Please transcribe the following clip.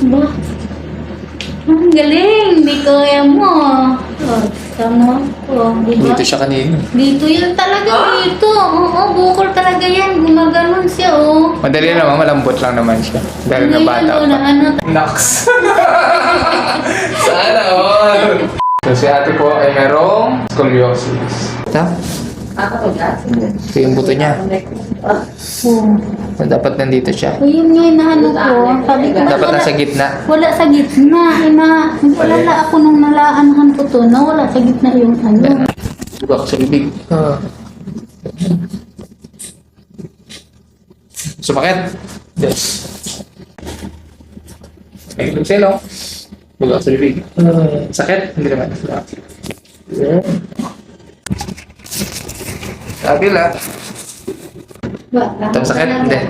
Ba? Ang galing! Di kaya mo. Oh, tama ko. Diba? Dito siya kanina. Dito yan talaga, dito. Oo, bukol talaga yan. Gumaganon siya, oh. Madali naman, malambot lang naman siya. Dahil na bata Ngayon, pa. ano, Nox! Sana all! So si ate po ay merong scoliosis. Ito? Ito yung buto niya. oh. Dapat nandito siya. Ayun nga, inaano ko. Sabi ko, Dapat nasa gitna. wala sa gitna. Wala ako nung nalaanhan ko to na wala sa gitna yung ano. Baka sa bibig. Sumakit? Yes. Ay, sino? Baka sa bibig. Sakit? Hindi naman. Sabi lang. Ito sakit? Hindi.